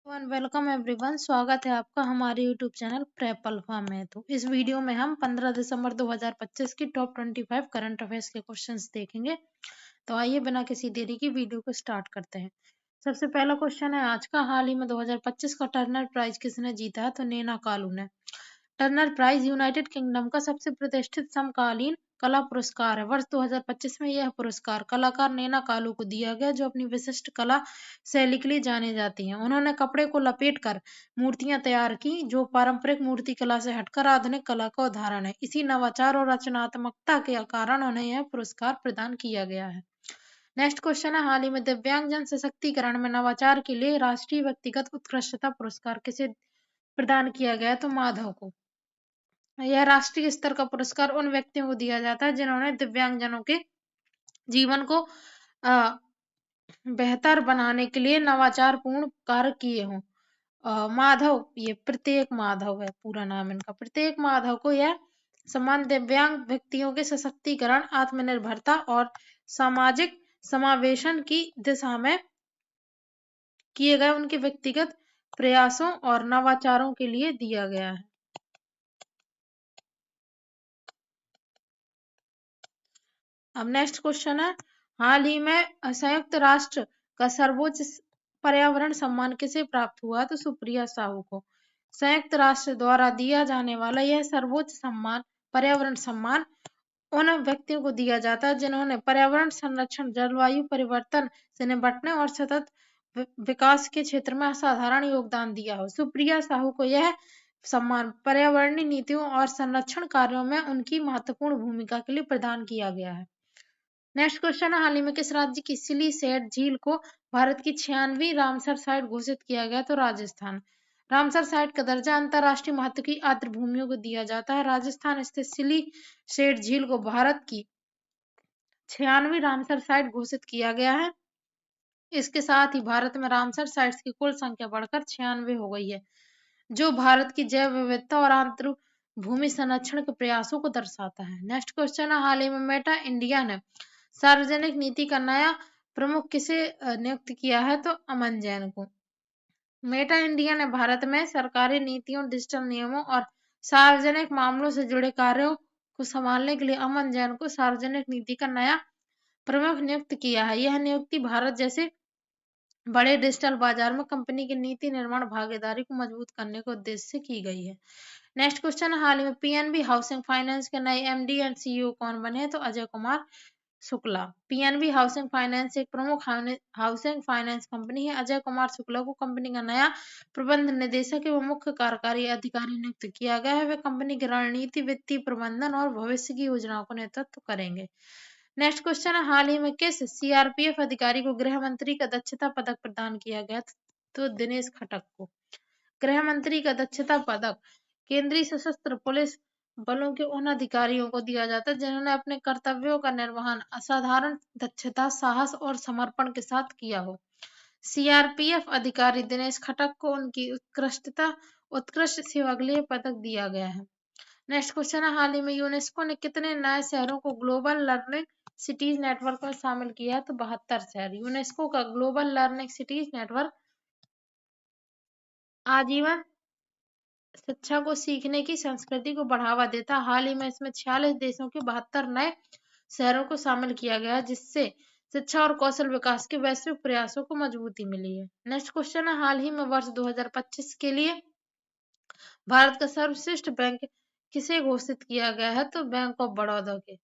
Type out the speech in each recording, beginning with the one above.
Welcome everyone. स्वागत है आपका हमारे यूट्यूब चैनल प्रेप अल्फा में। तो इस वीडियो में हम 15 दिसंबर 2025 की टॉप 25 करंट अफेयर्स के क्वेश्चंस देखेंगे। तो आइए बिना किसी देरी की वीडियो को स्टार्ट करते हैं। सबसे पहला क्वेश्चन है आज का, हाल ही में 2025 का टर्नर प्राइज किसने जीता है? तो नैना कालू ने। टर्नर प्राइज यूनाइटेड किंगडम का सबसे प्रतिष्ठित समकालीन कला पुरस्कार है। वर्ष 2025 में यह पुरस्कार कलाकार नैना कालू को दिया गया, जो अपनी विशिष्ट कला शैली के लिए जानी जाती हैं। उन्होंने कपड़े को लपेटकर मूर्तियां तैयार की, जो पारंपरिक मूर्ति कला से हटकर आधुनिक कला का उदाहरण है। इसी नवाचार और रचनात्मकता के कारण उन्हें यह पुरस्कार प्रदान किया गया है। नेक्स्ट क्वेश्चन है, हाल ही में दिव्यांग जन सशक्तिकरण में नवाचार के लिए राष्ट्रीय व्यक्तिगत उत्कृष्टता पुरस्कार किसे प्रदान किया गया? तो माधव को। यह राष्ट्रीय स्तर का पुरस्कार उन व्यक्तियों को दिया जाता है जिन्होंने दिव्यांगजनों के जीवन को बेहतर बनाने के लिए नवाचारपूर्ण कार्य किए हों। माधव, ये प्रत्येक माधव है पूरा नाम इनका। प्रत्येक माधव को यह सम्मान दिव्यांग व्यक्तियों के सशक्तिकरण, आत्मनिर्भरता और सामाजिक समावेशन की दिशा में किए गए उनके व्यक्तिगत प्रयासों और नवाचारों के लिए दिया गया है। अब नेक्स्ट क्वेश्चन है, हाल ही में संयुक्त राष्ट्र का सर्वोच्च पर्यावरण सम्मान किसे प्राप्त हुआ? तो सुप्रिया साहू को। संयुक्त राष्ट्र द्वारा दिया जाने वाला यह सर्वोच्च सम्मान, पर्यावरण सम्मान, उन व्यक्तियों को दिया जाता है जिन्होंने पर्यावरण संरक्षण, जलवायु परिवर्तन से निपटने और सतत विकास के क्षेत्र में असाधारण योगदान दिया हो। सुप्रिया साहू को यह सम्मान पर्यावरणीय नीतियों और संरक्षण कार्यों में उनकी महत्वपूर्ण भूमिका के लिए प्रदान किया गया है। नेक्स्ट क्वेश्चन है, हाल ही में किस राज्य की सिलीसेट झील को भारत की 96वीं रामसर साइट घोषित किया गया? तो राजस्थान। रामसर साइट का दर्जा अंतर्राष्ट्रीय महत्व की आर्द्र भूमियों को दिया जाता है। राजस्थान स्थित सिलीसेट झील को भारत की 96वीं रामसर साइट घोषित किया गया है। इसके साथ ही भारत में रामसर साइट्स की कुल संख्या बढ़कर 96 हो गई है, जो भारत की जैव विविधता और आंतर भूमि संरक्षण के प्रयासों को दर्शाता है। नेक्स्ट क्वेश्चन है, हाल ही में मेटा इंडिया ने सार्वजनिक नीति का नया प्रमुख किसे नियुक्त किया है? तो अमन जैन को। मेटा इंडिया ने भारत में सरकारी नीतियों, डिजिटल नियमों और सार्वजनिक मामलों से जुड़े कार्यों को संभालने के लिए अमन जैन को सार्वजनिक नीति का नया प्रमुख नियुक्त किया है। यह नियुक्ति भारत जैसे बड़े डिजिटल बाजार में कंपनी की नीति निर्माण भागीदारी को मजबूत करने के उद्देश्य से की गई है। नेक्स्ट क्वेश्चन, हाल ही में पीएनबी हाउसिंग फाइनेंस के नए एमडी एंड सीईओ कौन बने हैं? तो Ajay Kumar Shukla. PNB housing finance एक प्रमुख हाउसिंग फाइनेंस कंपनी है। अजय कुमार शुक्ला को कंपनी का नया प्रबंध निदेशक एवं मुख्य कार्यकारी अधिकारी नियुक्त किया गया है। वे कंपनी की रणनीति, वित्तीय प्रबंधन और भविष्य की योजनाओं का नेतृत्व करेंगे। नेक्स्ट क्वेश्चन है, हाल ही में किस सीआरपीएफ अधिकारी को गृह मंत्री का दक्षता पदक प्रदान किया गया? तो दिनेश खटक को। गृह मंत्री का दक्षता पदक केंद्रीय सशस्त्र पुलिस बलों के उन अधिकारियों को दिया जाता है जिन्होंने अपने कर्तव्यों का निर्वहन असाधारण दक्षता, साहस और समर्पण के साथ किया हो। सीआरपीएफ अधिकारी दिनेश खटक को उनकी उत्कृष्ट सेवा के लिए पदक दिया गया है। नेक्स्ट क्वेश्चन है, हाल ही में यूनेस्को ने कितने नए शहरों को ग्लोबल लर्निंग सिटीज नेटवर्क में शामिल किया है? तो 72 शहर। यूनेस्को का ग्लोबल लर्निंग सिटीज नेटवर्क आजीवन शिक्षा को सीखने की संस्कृति को बढ़ावा देता। हाल ही में इसमें 46 देशों के 72 नए शहरों को शामिल किया गया, जिससे शिक्षा और कौशल विकास के वैश्विक प्रयासों को मजबूती मिली है। नेक्स्ट क्वेश्चन है, हाल ही में वर्ष 2025 के लिए भारत का सर्वश्रेष्ठ बैंक किसे घोषित किया गया है? तो बैंक ऑफ बड़ौदा के।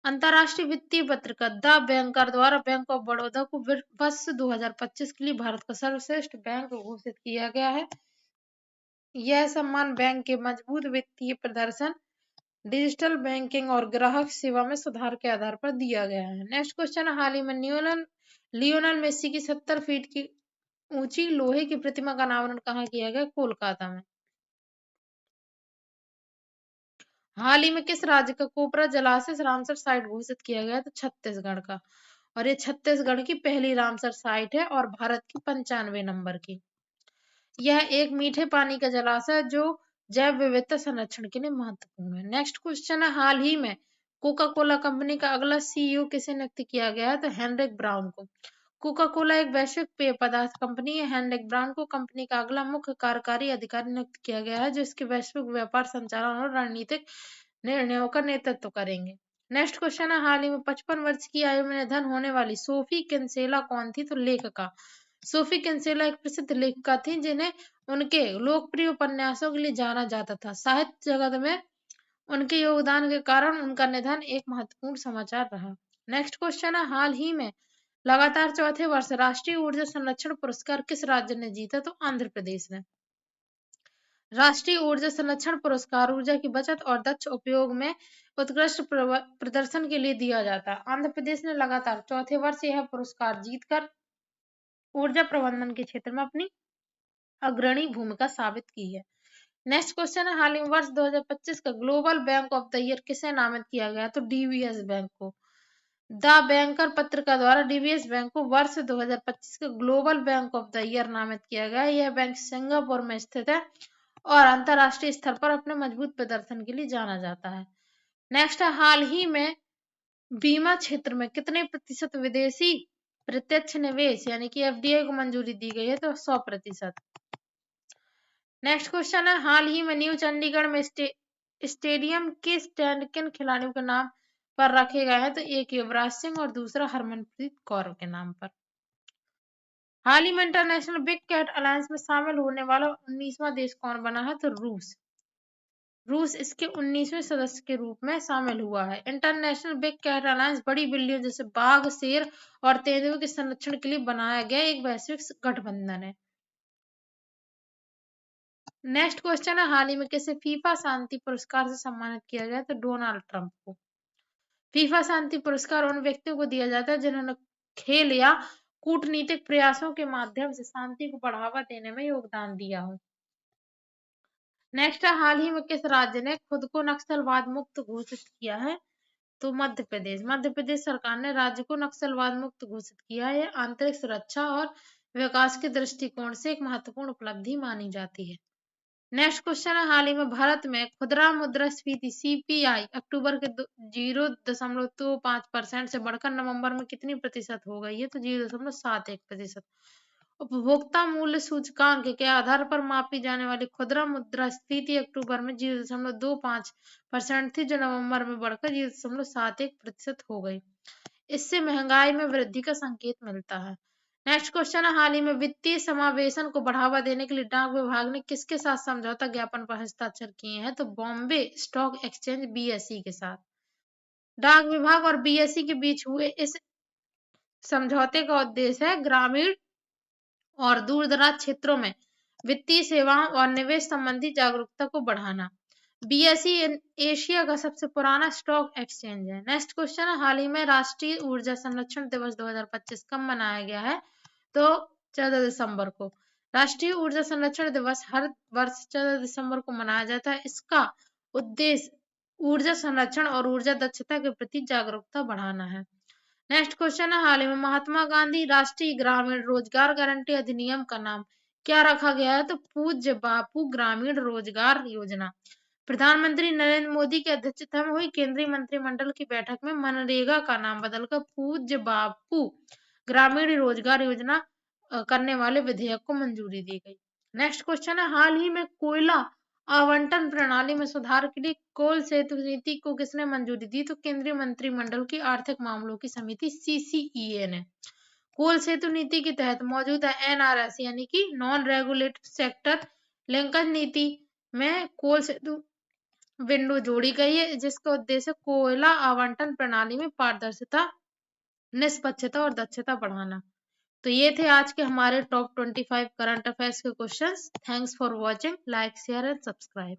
अंतर्राष्ट्रीय वित्तीय पत्रिका द बैंकर द्वारा बैंक ऑफ बड़ौदा को वर्ष 2025 के लिए भारत का सर्वश्रेष्ठ बैंक घोषित किया गया है। यह सम्मान बैंक के मजबूत वित्तीय प्रदर्शन, डिजिटल बैंकिंग और ग्राहक सेवा में सुधार के आधार पर दिया गया है। नेक्स्ट क्वेश्चन, हाल ही में लियोनेल मेसी की 70 फीट की ऊंची लोहे की प्रतिमा का अनावरण कहाँ किया गया? कोलकाता में। हाल ही में किस राज्य का कोपरा जलाशय रामसर साइट घोषित किया गया? तो छत्तीसगढ़ का। और ये छत्तीसगढ़ की पहली रामसर साइट है और भारत की 95 नंबर की। यह एक मीठे पानी का जलाशय है जो जैव विविधता संरक्षण के लिए महत्वपूर्ण है। नेक्स्ट क्वेश्चन है, हाल ही में कोका कोला कंपनी का अगला सीईओ किसे नियुक्त किया गया है? तो हेनरिक ब्राउन को। कोका कोला एक वैश्विक पेय पदार्थ कंपनी है। हेनरिक ब्राउन को कंपनी का अगला मुख्य कार्यकारी अधिकारी नियुक्त किया गया है, जो इसके वैश्विक व्यापार संचालन और रणनीतिक निर्णयों का नेतृत्व करेंगे। नेक्स्ट क्वेश्चन है, हाल ही में 55 वर्ष की आयु में निधन होने वाली सोफी किनसेला कौन थी? तो लेखिका सोफी किनसेला एक प्रसिद्ध लेखिका थी, जिन्हें उनके लोकप्रिय उपन्यासों के लिए जाना जाता था। साहित्य जगत में उनके योगदान के कारण उनका निधन एक महत्वपूर्ण समाचार रहा। नेक्स्ट क्वेश्चन है, हाल ही में लगातार चौथे वर्ष राष्ट्रीय ऊर्जा संरक्षण पुरस्कार किस राज्य ने जीता? तो आंध्र प्रदेश ने। राष्ट्रीय ऊर्जा संरक्षण पुरस्कार ऊर्जा की बचत और दक्ष उपयोग में उत्कृष्ट प्रदर्शन के लिए दिया जाता है। आंध्र प्रदेश ने लगातार चौथे वर्ष यह पुरस्कार जीतकर ऊर्जा प्रबंधन के क्षेत्र में अपनी अग्रणी भूमिका साबित की है। नेक्स्ट क्वेश्चन है, हाल ही में वर्ष 2025 का global bank of the year किसे नामित किया गया? तो डीवीएस बैंक को। द बैंकर पत्रिका द्वारा डीवीएस बैंक को वर्ष 2025 का global bank of the year नामित किया गया। यह बैंक सिंगापुर में स्थित है और अंतरराष्ट्रीय स्तर पर अपने मजबूत प्रदर्शन के लिए जाना जाता है। नेक्स्ट है, हाल ही में बीमा क्षेत्र में कितने प्रतिशत विदेशी प्रत्यक्ष निवेश यानी कि एफडीआई को मंजूरी दी गई है? तो 100%। नेक्स्ट क्वेश्चन है, हाल ही में न्यू चंडीगढ़ में स्टेडियम के स्टैंड किन खिलाड़ियों के नाम पर रखे गए हैं? तो एक युवराज सिंह और दूसरा हरमनप्रीत कौर के नाम पर। हाल ही में इंटरनेशनल बिग कैट अलायंस में शामिल होने वाला 19वां देश कौन बना है? तो रूस इसके 19वें सदस्य के रूप में शामिल हुआ है। इंटरनेशनल बिग कैट अलायंस बड़ी बिल्लियों जैसे बाघ, शेर और तेंदुओं के संरक्षण के लिए बनाया गया एक वैश्विक गठबंधन है। नेक्स्ट क्वेश्चन है, हाल ही में किसे फीफा शांति पुरस्कार से सम्मानित किया गया? तो डोनाल्ड ट्रंप को। फीफा शांति पुरस्कार उन व्यक्तियों को दिया जाता है जिन्होंने खेल या कूटनीतिक प्रयासों के माध्यम से शांति को बढ़ावा देने में योगदान दिया हो। नेक्स्ट है, हाल ही में किस राज्य ने खुद को नक्सलवाद मुक्त घोषित किया है? तो मध्य प्रदेश। मध्य प्रदेश सरकार ने राज्य को नक्सलवाद मुक्त घोषित किया है। आंतरिक सुरक्षा और विकास के दृष्टिकोण से एक महत्वपूर्ण उपलब्धि मानी जाती है। नेक्स्ट क्वेश्चन है, हाल ही में भारत में खुदरा मुद्रास्फीति सीपीआई अक्टूबर के 0.25% से बढ़कर नवंबर में कितनी प्रतिशत हो गई है? तो 0.71%। उपभोक्ता मूल्य सूचकांक के आधार पर मापी जाने वाली खुदरा मुद्रास्फीति अक्टूबर में 0.25% थी, जो नवंबर में बढ़कर 0.71% हो गई। इससे महंगाई में वृद्धि का संकेत मिलता है। नेक्स्ट क्वेश्चन है, हाल ही में वित्तीय समावेशन को बढ़ावा देने के लिए डाक विभाग ने किसके साथ समझौता ज्ञापन पर हस्ताक्षर किए हैं? तो बॉम्बे स्टॉक एक्सचेंज बीएसई के साथ। डाक विभाग और बीएसई के बीच हुए इस समझौते का उद्देश्य है ग्रामीण और दूर दराज क्षेत्रों में वित्तीय सेवाओं और निवेश संबंधी जागरूकता को बढ़ाना। बीएसई एशिया का सबसे पुराना स्टॉक एक्सचेंज है। नेक्स्ट क्वेश्चन है, हाल ही में राष्ट्रीय ऊर्जा संरक्षण दिवस 2025 कब मनाया गया है? तो 14 दिसंबर को। राष्ट्रीय ऊर्जा संरक्षण दिवस हर वर्ष 14 दिसंबर को मनाया जाता है। इसका उद्देश्य ऊर्जा संरक्षण और ऊर्जा दक्षता के प्रति जागरूकता बढ़ाना है। नेक्स्ट क्वेश्चन है, हाल ही में महात्मा गांधी राष्ट्रीय ग्रामीण रोजगार गारंटी अधिनियम का नाम क्या रखा गया है? तो पूज्य बापू ग्रामीण रोजगार योजना। प्रधानमंत्री नरेंद्र मोदी की अध्यक्षता में हुई केंद्रीय मंत्रिमंडल की बैठक में मनरेगा का नाम बदलकर पूज्य बापू ग्रामीण रोजगार योजना करने वाले विधेयक को मंजूरी दी गई। नेक्स्ट क्वेश्चन है, हाल ही में कोयला आवंटन प्रणाली में सुधार के लिए कोल सेतु नीति को किसने मंजूरी दी? तो केंद्रीय मंत्रिमंडल की आर्थिक मामलों की समिति सीसीईए ने। कोल सेतु नीति के तहत मौजूदा एनआरएस यानी कि नॉन रेगुलेटेड सेक्टर लिंकेज नीति में कोल सेतु विंडो जोड़ी गई है, जिसका उद्देश्य कोयला आवंटन प्रणाली में पारदर्शिता, निष्पक्षता और दक्षता बढ़ाना। तो ये थे आज के हमारे टॉप 25 करंट अफेयर्स के questions. Thanks for watching, like share and subscribe.